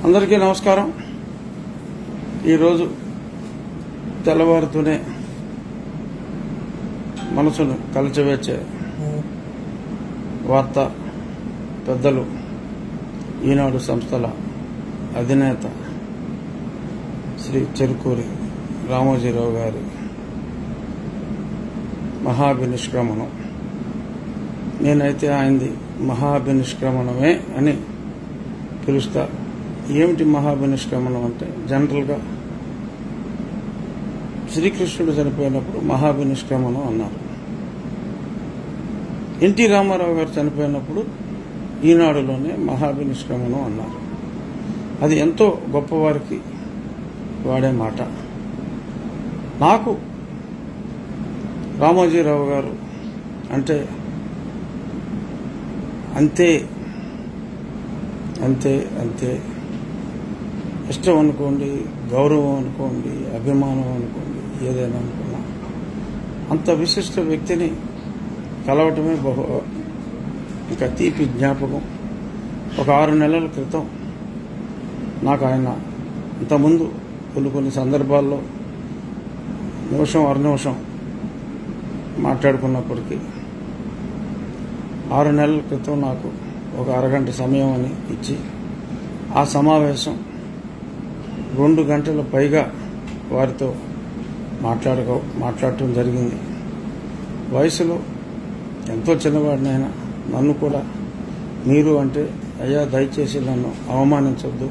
అందరికీ నమస్కారం. ఈరోజు తెల్లవారుతూనే మనసును కలిచివేసే వార్త పెద్దలు ఈనాడు సంస్థల అధినేత శ్రీ చెరుకూరి రామోజీరావు గారి మహాభినిష్క్రమణం. నేనైతే ఆయనది మహాభినిష్క్రమణమే అని పిలుస్తా. ఏమిటి మహాభినిష్క్రమణం అంటే, జనరల్గా శ్రీకృష్ణుడు చనిపోయినప్పుడు మహాభినిష్క్రమణం అన్నారు. ఎన్టీ రామారావు గారు చనిపోయినప్పుడు ఈనాడులోనే మహాభినిష్క్రమణం అన్నారు. అది ఎంతో గొప్పవారికి వాడే మాట. నాకు రామోజీరావు గారు అంటే అంతే అంతే అంతే ఇష్టం అనుకోండి, గౌరవం అనుకోండి, అభిమానం అనుకోండి, ఏదైనా అనుకున్నా అంత విశిష్ట వ్యక్తిని కలవటమే ఇంకా తీపి జ్ఞాపకం. ఒక 6 నెలల క్రితం నాకు ఆయన ఇంతకుముందు కొన్ని సందర్భాల్లో నిమిషం అరనిమిషం మాట్లాడుకున్నప్పటికీ 6 నెలల క్రితం నాకు ఒక అరగంట సమయం అని ఇచ్చి ఆ సమావేశం 2 గంటల పైగా వారితో మాట్లాడటం జరిగింది. వయసులో ఎంతో చిన్నవాడినైనా నన్ను కూడా మీరు అంటే, అయ్యా దయచేసి నన్ను అవమానించొద్దు,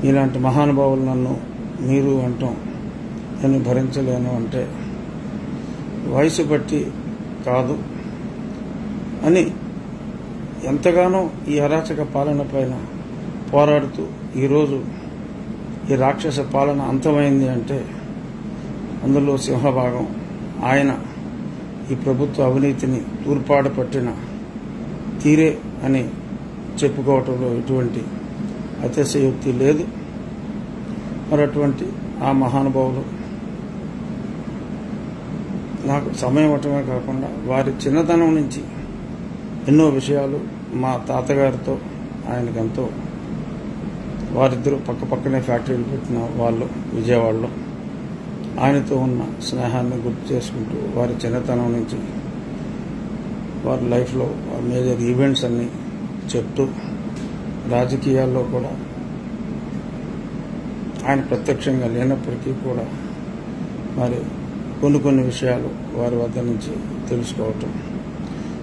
ఇలాంటి మహానుభావులు నన్ను మీరు అంటాం నేను భరించలేను అంటే వయసు బట్టి కాదు అని ఎంతగానో ఈ అరాచక పాలన పైన పోరాడుతూ ఈరోజు ఈ రాక్షస పాలన అంతమైంది అంటే అందులో సింహభాగం ఆయన ఈ ప్రభుత్వ అవినీతిని తూర్పాడ పట్టిన తీరే అని చెప్పుకోవటంలో ఎటువంటి అతిశయోక్తి లేదు. మరి అటువంటి ఆ మహానుభావులు నాకు సమయం ఇవ్వటమే కాకుండా వారి చిన్నతనం నుంచి ఎన్నో విషయాలు మా తాతగారితో ఆయనకెంతో, వారిద్దరూ పక్కనే ఫ్యాక్టరీలు పెట్టిన వాళ్ళు విజయవాడలో, ఆయనతో ఉన్న స్నేహాన్ని గుర్తు చేసుకుంటూ వారి చిన్నతనం నుంచి వారి లైఫ్లో మేజర్ ఈవెంట్స్ అన్నీ చెప్తూ, రాజకీయాల్లో కూడా ఆయన ప్రత్యక్షంగా లేనప్పటికీ కూడా మరి కొన్ని విషయాలు వారి వద్ద నుంచి తెలుసుకోవటం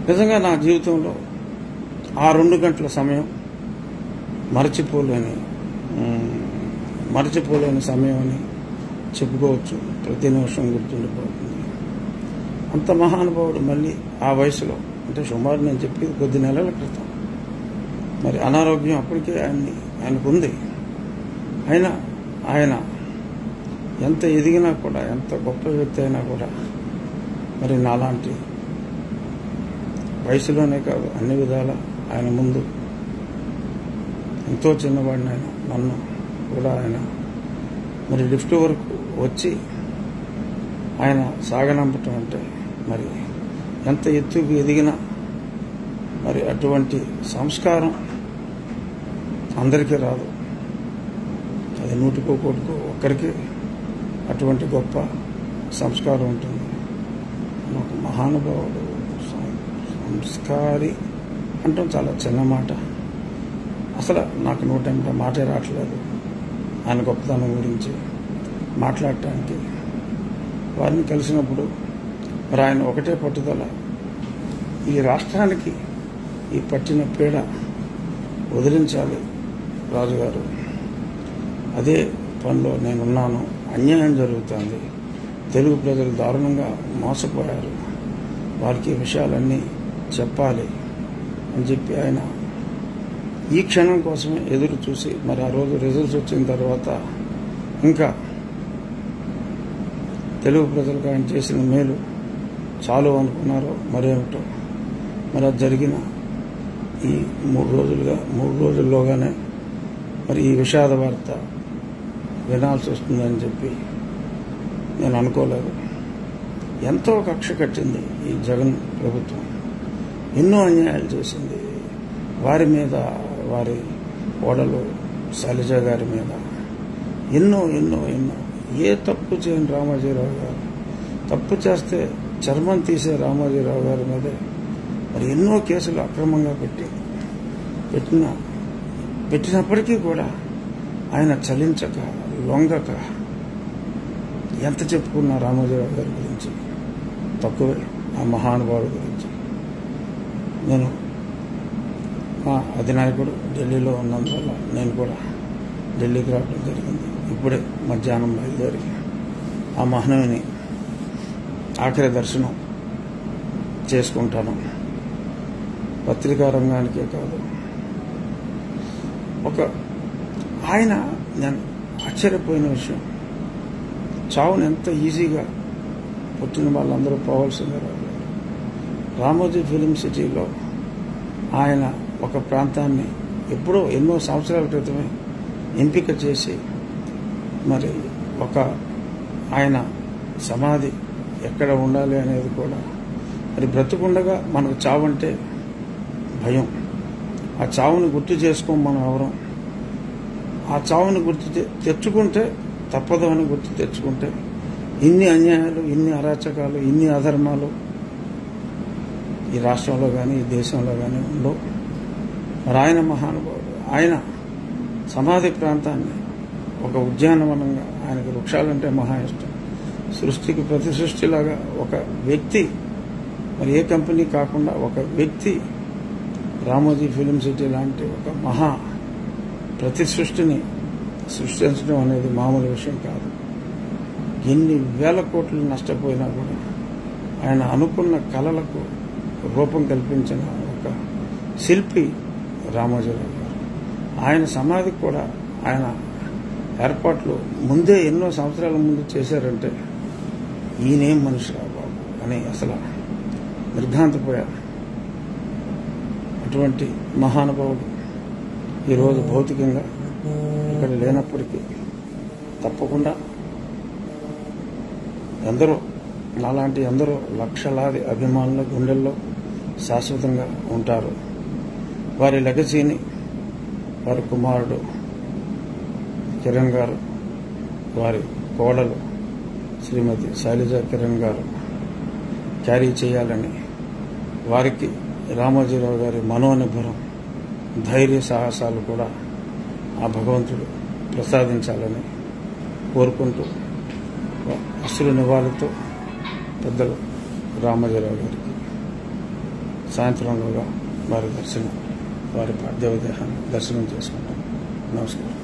నిజంగా నా జీవితంలో ఆ 2 గంటల సమయం మరచిపోలేని సమయం అని చెప్పుకోవచ్చు. ప్రతి నిమిషం గుర్తుండిపోతుంది. అంత మహానుభావుడు మళ్ళీ ఆ వయసులో, అంటే సుమారు నేను చెప్పేది కొద్ది నెలల క్రితం, మరి అనారోగ్యం అప్పటికే ఆయనకుంది. అయినా ఆయన ఎంత ఎదిగినా కూడా, ఎంత గొప్ప వ్యక్తి అయినా కూడా మరి నాలాంటి వయసులోనే కాదు అన్ని విధాల ఆయన ముందు ఎంతో చిన్నవాడిని ఆయన, నన్ను కూడా ఆయన మరి లిఫ్ట్ వరకు వచ్చి ఆయన సాగనంపటం అంటే మరి ఎంత ఎత్తుకు ఎదిగినా మరి అటువంటి సంస్కారం అందరికీ రాదు. అది 100కో కోటికో ఒక్కరికి అటువంటి గొప్ప సంస్కారం ఉంటుంది. ఒక మహానుభావుడు, సంస్కారి అంటాం చాలా చిన్న మాట. అసలు నాకు 100 మాటే రావట్లేదు ఆయన గొప్పతనం గురించి మాట్లాడటానికి. వారిని కలిసినప్పుడు మరి ఆయన ఒకటే పట్టుదల, ఈ రాష్ట్రానికి ఈ పట్టిన పీడ వదిలించాలి రాజుగారు, అదే పనిలో నేనున్నాను, అన్యాయం జరుగుతుంది, తెలుగు ప్రజలు దారుణంగా మోసపోయారు, వారికి విషయాలన్నీ చెప్పాలి అని చెప్పి ఆయన ఈ క్షణం కోసమే ఎదురు చూసి, మరి ఆ రోజు రిజల్ట్స్ వచ్చిన తర్వాత ఇంకా తెలుగు ప్రజలకు ఆయన చేసిన మేలు చాలు అనుకున్నారో మరేమిటో, మరి అది జరిగిన ఈ 3 రోజుల్లోగానే మరి ఈ విషాద వార్త వినాల్సి వస్తుందని చెప్పి నేను అనుకోలేదు. ఎంతో కక్ష కట్టింది ఈ జగన్ ప్రభుత్వం, ఎన్నో అన్యాయాలు చేసింది. వారి మీద వారి కోడలు శైలజ గారి మీద ఎన్నో ఎన్నో ఎన్నో ఏ తప్పు చేయని రామోజీరావు గారు, తప్పు చేస్తే చర్మం తీసే రామోజీరావు గారి మీదే మరి ఎన్నో కేసులు అక్రమంగా పెట్టినప్పటికీ కూడా ఆయన చలించక లొంగక ఎంత చెప్పుకున్నా రామోజీరావు గారి గురించి తక్కువే. ఆ మహానుభావుడి గురించి నేను మా అధినాయకుడు ఢిల్లీలో ఉన్నందువల్ల నేను కూడా ఢిల్లీకి రావడం జరిగింది. ఇప్పుడే మధ్యాహ్నం బయలుదేరి ఆ మహనీయుని ఆఖరి దర్శనం చేసుకుంటాను. పత్రికా రంగానికే కాదు, ఆయన నేను ఆశ్చర్యపోయిన విషయం, చావుని ఎంత ఈజీగా పుట్టిన వాళ్ళందరూ పోవాల్సిందే. రామోజీ ఫిలిం సిటీలో ఆయన ఒక ప్రాంతాన్ని ఎప్పుడో ఎన్నో సంవత్సరాల క్రితమే ఎంపిక చేసి మరి ఆయన సమాధి ఎక్కడ ఉండాలి అనేది కూడా మరి బ్రతుకుండగా మనకు చావంటే భయం. ఆ చావుని గుర్తు చేసుకోం మనం ఎవరం. ఆ చావుని తెచ్చుకుంటే తప్పదు అని గుర్తు తెచ్చుకుంటే ఇన్ని అన్యాయాలు, ఇన్ని అరాచకాలు, ఇన్ని అధర్మాలు ఈ రాష్ట్రంలో కానీ ఈ దేశంలో కానీ ఉండవు. మరి ఆయన మహానుభావుడు, ఆయన సమాధి ప్రాంతాన్ని ఒక ఉద్యానవనంగా, ఆయనకు వృక్షాలంటే మహా ఇష్టం, సృష్టికి ప్రతి సృష్టిలాగా ఒక వ్యక్తి, మరి ఏ కంపెనీ కాకుండా ఒక వ్యక్తి రామోజీ ఫిలిం సిటీ లాంటి ఒక మహా ప్రతి సృష్టిని సృష్టించడం అనేది మామూలు విషయం కాదు. ఎన్ని వేల కోట్లు నష్టపోయినా కూడా ఆయన అనుకున్న కళలకు రూపం కల్పించిన ఒక శిల్పి రామోజీరావు గారు. ఆయన సమాధికి కూడా ఆయన ఏర్పాట్లు ముందే ఎన్నో సంవత్సరాల ముందు చేశారంటే ఈయనేం మనిషి రా బాబు అని అసలు నిర్ఘాంతపోయారు. అటువంటి మహానుభావుడు ఈరోజు భౌతికంగా ఇక్కడ లేనప్పటికీ తప్పకుండా నాలాంటి ఎందరో లక్షలాది అభిమానుల గుండెల్లో శాశ్వతంగా ఉంటారు. వారి లెగసీని వారి కుమారుడు కిరణ్ గారు, వారి కోడలు శ్రీమతి శైలజ కిరణ్ గారు క్యారీ చేయాలని, వారికి రామోజీరావు గారి మనోనిర్భరం, ధైర్య సాహసాలు కూడా ఆ భగవంతుడు ప్రసాదించాలని కోరుకుంటూ అసలు నివాళితో పెద్దలు రామోజీరావు గారికి సాయంత్రంలోగా వారి పార్థివ దేహాన్ని దర్శనం చేసుకుంటాం. నమస్కారం.